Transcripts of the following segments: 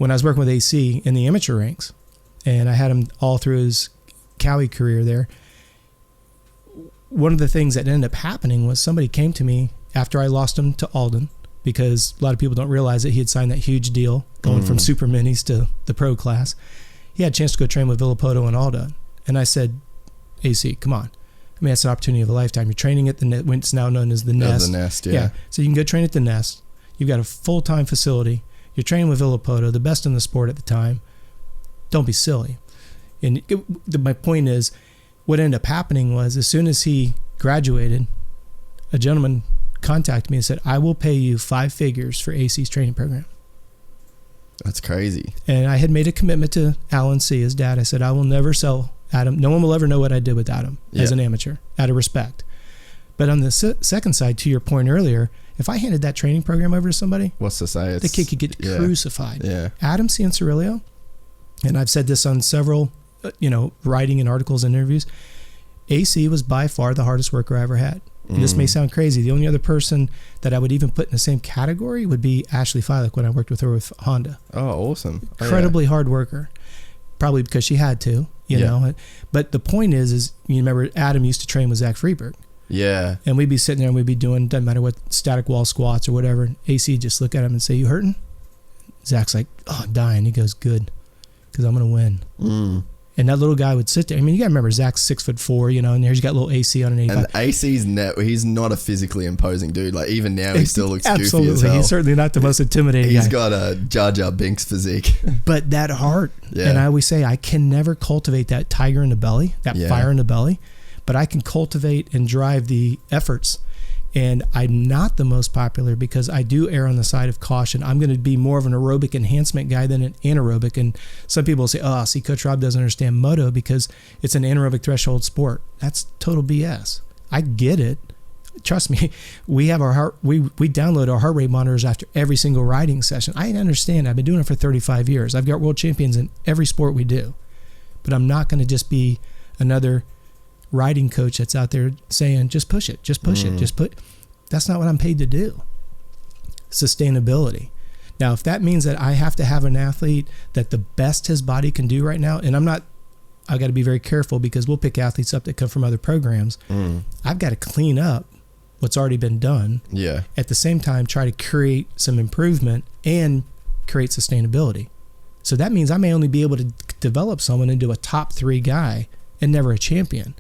when I was working with AC in the amateur ranks, and I had him all through his Cowie career there, one of the things that ended up happening was somebody came to me after I lost him to Alden, because a lot of people don't realize that he had signed that huge deal going from super minis to the pro class. He had a chance to go train with Villapoto and Alden. And I said, AC, come on. I mean, that's an opportunity of a lifetime. You're training at the when it's now known as the Nest. The Nest, yeah. So you can go train at the Nest. You've got a full-time facility. You're training with Villapoto, the best in the sport at the time. Don't be silly. And my point is, what ended up happening was, as soon as he graduated, a gentleman contacted me and said, I will pay you 5 figures for AC's training program. That's crazy. And I had made a commitment to Alan C., his dad. I said, I will never sell Adam. No one will ever know what I did with Adam as an amateur, out of respect. But on the second side, to your point earlier, if I handed that training program over to somebody, what's to say? The kid could get crucified. Yeah. Adam Cianciarulo, and I've said this on several, writing and articles and interviews, AC was by far the hardest worker I ever had. And this may sound crazy. The only other person that I would even put in the same category would be Ashley Filek when I worked with her with Honda. Oh, awesome. Incredibly hard worker. Probably because she had to, you know. But the point is you remember Adam used to train with Zach Freeberg. Yeah. And we'd be sitting there and we'd be doing, doesn't matter what, static wall squats or whatever. And AC just look at him and say, you hurting? Zach's like, oh, I'm dying. He goes, good, because I'm going to win. And that little guy would sit there. I mean, you got to remember, Zach's 6'4", and there's got little AC on an 85. And AC's he's not a physically imposing dude. Like, even now, he still looks goofy as hell. He's certainly not the most intimidating He's guy. got a Jar Jar Binks physique. But that heart, and I always say, I can never cultivate that tiger in the belly, that fire in the belly, but I can cultivate and drive the efforts. And I'm not the most popular because I do err on the side of caution. I'm going to be more of an aerobic enhancement guy than an anaerobic. And some people say, oh, see, Coach Robb doesn't understand moto because it's an anaerobic threshold sport. That's total BS. I get it. Trust me, we have our heart, we download our heart rate monitors after every single riding session. I understand. I've been doing it for 35 years. I've got world champions in every sport we do. But I'm not going to just be another riding coach that's out there saying, just push it, just push it, just put. That's not what I'm paid to do. Sustainability. Now, if that means that I have to have an athlete that the best his body can do right now, and I've got to be very careful because we'll pick athletes up that come from other programs. I've got to clean up what's already been done. Yeah. At the same time, try to create some improvement and create sustainability. So that means I may only be able to develop someone into a top 3 guy and never a champion.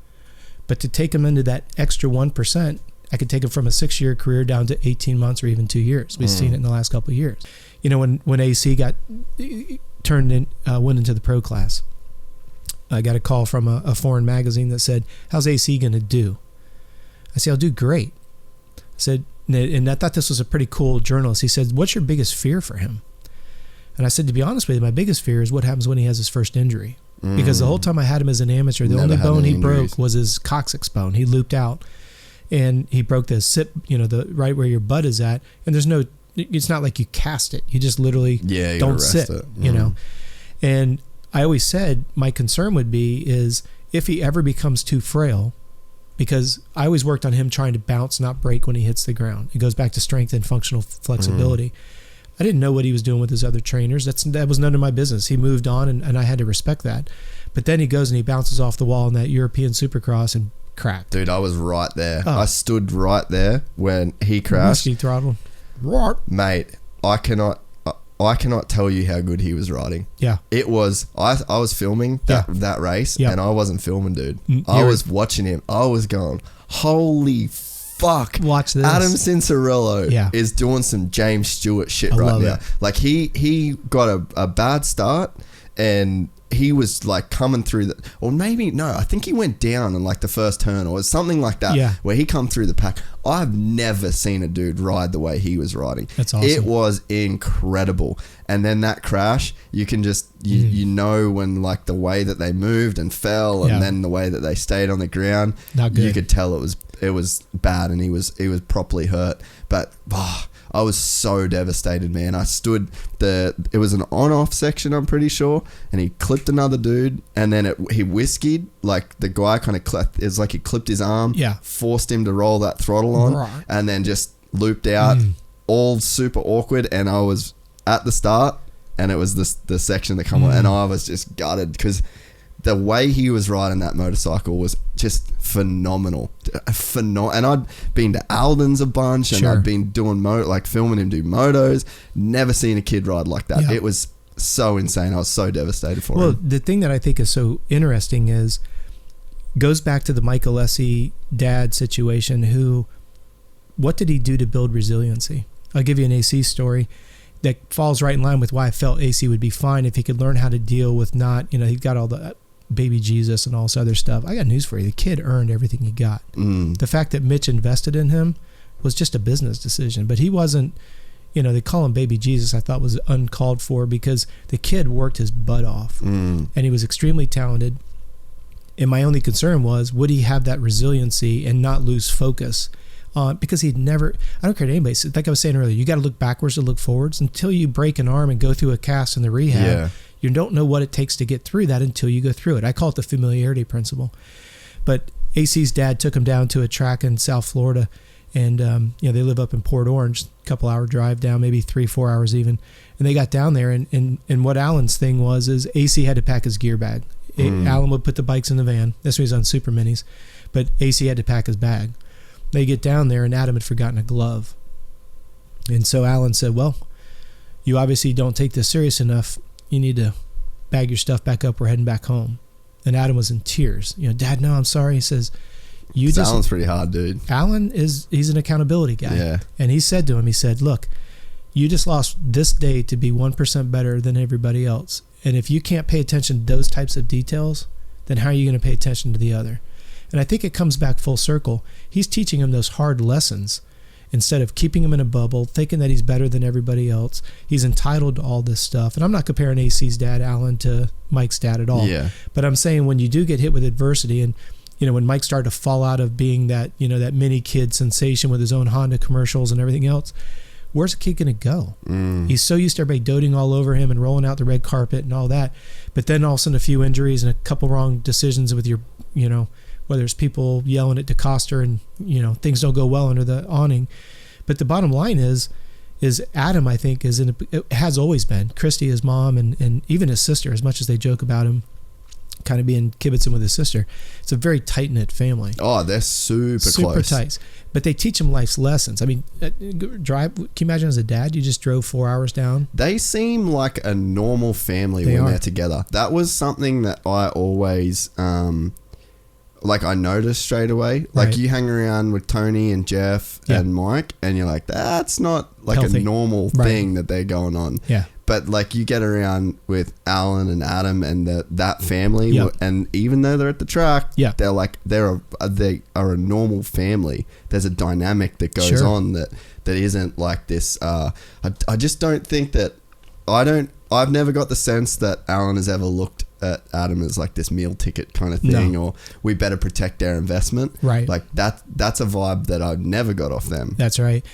But to take them into that extra 1%, I could take them from a 6-year career down to 18 months or even 2 years. We've seen it in the last couple of years. When AC got went into the pro class, I got a call from a foreign magazine that said, how's AC going to do? I said, I'll do great. I said, and I thought this was a pretty cool journalist. He said, what's your biggest fear for him? And I said, to be honest with you, my biggest fear is what happens when he has his first injury. Because the whole time I had him as an amateur, the only bone he broke was his coccyx bone. He looped out and he broke the sip, the right where your butt is at. And it's not like you cast it. You just literally don't sit, And I always said my concern would be is if he ever becomes too frail, because I always worked on him trying to bounce, not break when he hits the ground. It goes back to strength and functional flexibility. I didn't know what he was doing with his other trainers. That was none of my business. He moved on, and I had to respect that. But then he goes and he bounces off the wall in that European Supercross and cracked. Dude, I was right there. I stood right there when he crashed. Whiskey throttle. Mate, I cannot tell you how good he was riding. Yeah. It was, I was filming that race, and I wasn't filming, dude. I was watching him. I was going, holy fuck. Watch this. Adam Cianciarulo is doing some James Stewart shit right now. Like he got a bad start and he was like coming through I think he went down in like the first turn or something like that where he come through the pack. I've never seen a dude ride the way he was riding. That's awesome. It was incredible. And then that crash, you can just you know when like the way that they moved and fell and then the way that they stayed on the ground, not good. You could tell it was bad and he was properly hurt. But I was so devastated, man. I stood it was an on-off section, I'm pretty sure, and he clipped another dude, and then he whiskied, like the guy kind of it's like he clipped his arm, forced him to roll that throttle on, and then just looped out, all super awkward, and I was at the start, and it was the section that come on, and I was just gutted because the way he was riding that motorcycle was just phenomenal. And I'd been to Alden's a bunch, and I'd been doing filming him do motos. Never seen a kid ride like that. It was so insane. I was so devastated for him. Well, the thing that I think is so interesting goes back to the Mike Alessi dad situation. What did he do to build resiliency? I'll give you an AC story that falls right in line with why I felt AC would be fine if he could learn how to deal with he got all the baby Jesus and all this other stuff. I got news for you. The kid earned everything he got. The fact that Mitch invested in him was just a business decision, but he wasn't, they call him baby Jesus. I thought was uncalled for because the kid worked his butt off and he was extremely talented. And my only concern was, would he have that resiliency and not lose focus? Because he'd never, I don't care to anybody. Like I was saying earlier, you got to look backwards to look forwards. Until you break an arm and go through a cast in the rehab, you don't know what it takes to get through that until you go through it. I call it the familiarity principle. But AC's dad took him down to a track in South Florida, and they live up in Port Orange, a couple hour drive down, maybe 3-4 hours even. And they got down there, and what Alan's thing is AC had to pack his gear bag. Alan would put the bikes in the van. This was on Super Minis, but AC had to pack his bag. They get down there, and Adam had forgotten a glove. And so Alan said, well, you obviously don't take this serious enough. You need to bag your stuff back up. We're heading back home. And Adam was in tears. Dad, no, I'm sorry. He says, Alan's pretty hard, dude. Alan he's an accountability guy. Yeah. And he said to him, look, you just lost this day to be 1% better than everybody else. And if you can't pay attention to those types of details, then how are you going to pay attention to the other? And I think it comes back full circle. He's teaching him those hard lessons instead of keeping him in a bubble, thinking that he's better than everybody else. He's entitled to all this stuff. And I'm not comparing AC's dad, Alan, to Mike's dad at all. Yeah. But I'm saying when you do get hit with adversity, and when Mike started to fall out of being that, that mini kid sensation with his own Honda commercials and everything else, where's the kid going to go? He's so used to everybody doting all over him and rolling out the red carpet and all that. But then all of a sudden a few injuries and a couple wrong decisions with your, whether it's people yelling at DeCoster and, things don't go well under the awning. But the bottom line is Adam, I think, has always been. Christy, his mom, and even his sister, as much as they joke about him kind of being kibitzing with his sister, it's a very tight-knit family. Oh, they're super close. Tight. But they teach him life's lessons. I mean, drive. Can you imagine as a dad, you just drove 4 hours down? They seem like a normal family they're together. That was something that I always, I noticed straight away. Like you hang around with Tony and Jeff and Mike, and you're like, that's not like healthy. A normal thing that they're going on. Yeah. But you get around with Alan and Adam and that family, and even though they're at the track, they're like they are a normal family. There's a dynamic that goes on that isn't like this. I just don't think that I've never got the sense that Alan has ever looked at Adam as like this meal ticket kind of thing, or we better protect our investment. Right. Like that's a vibe that I've never got off them. That's right.